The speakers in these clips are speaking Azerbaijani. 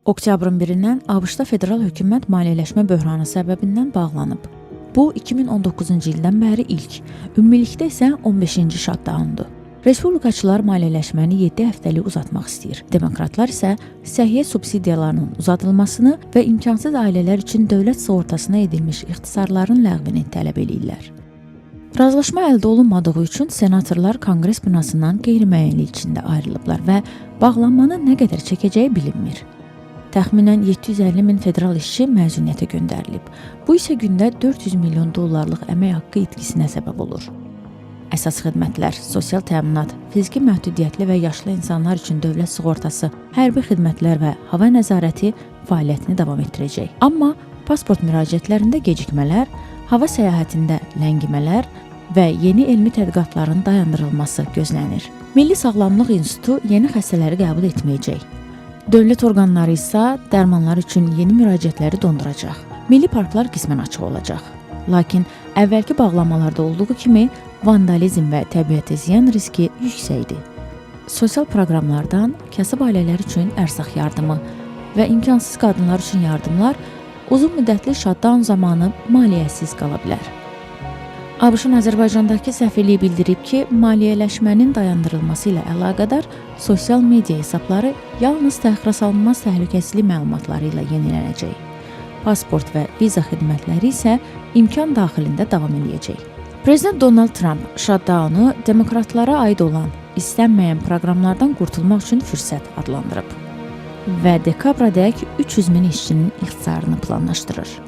Oktyabrın 1-dən ABŞ-da federal hökumət maliyyələşmə böhranı səbəbindən bağlanıb. Bu, 2019-cu ildən bəri ilk, ümumilikdə isə 15-ci shutdowndur. Respublikaçılar maliyyələşməni 7 həftəlik uzatmaq istəyir. Demokratlar isə səhiyyə subsidiyalarının uzadılmasını və imkansız ailələr üçün dövlət sığortasına edilmiş ixtisarların ləğvini tələb edirlər. Razılaşma əldə olunmadığı üçün senatorlar Konqres binasından qeyri-müəyyənlik içində ayrılıblar və bağlanmanın nə qədər çəkəcəyi bilinmir. Təxminən 750 min federal işçi məzuniyyətə göndərilib. Bu isə gündə 400 milyon dollarlıq əmək haqqı itkisinə səbəb olur. Əsas xidmətlər, sosial təminat, fiziki məhdudiyyətli və yaşlı insanlar üçün dövlət sığortası, hərbi xidmətlər və hava nəzarəti fəaliyyətini davam etdirəcək. Amma pasport müraciətlərində gecikmələr, hava səyahətində ləngimələr və yeni elmi tədqiqatların dayandırılması gözlənir. Milli Sağlamlıq İnstitutu yeni xəstələri qəbul etməyəcək. Dövlət orqanları isə dərmanlar üçün yeni müraciətləri donduracaq. Milli parklar qismən açıq olacaq. Lakin əvvəlki bağlamalarda olduğu kimi vandalizm və təbiətə ziyan riski yüksəkdir. Sosial proqramlardan kasıb ailələr üçün ərzaq yardımı və imkansız qadınlar üçün yardımlar uzun müddətli shutdown zamanı maliyyəsiz qala bilər. ABŞ-ın Azərbaycandakı səfirliyi bildirib ki, maliyyələşmənin dayandırılması ilə əlaqədar sosial media hesabları yalnız təxirəsalınmaz təhlükəsizlik məlumatları ilə yenilənəcək. Pasport və viza xidmətləri isə imkan daxilində davam edəcək. Prezident Donald Trump shutdownu demokratlara aid olan istənməyən proqramlardan qurtulmaq üçün fürsət adlandırıb və dekabradək 300 min işçinin ixtisarını planlaşdırır.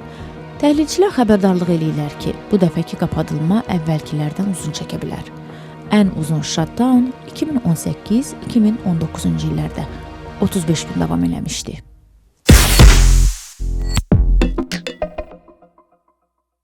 Təhlilçilər xəbərdarlıq eləyirlər ki, bu dəfəki qapadılma əvvəlkilərdən uzun çəkə bilər. Ən uzun shutdown 2018-2019-cu illərdə 35 gün davam eləmişdi.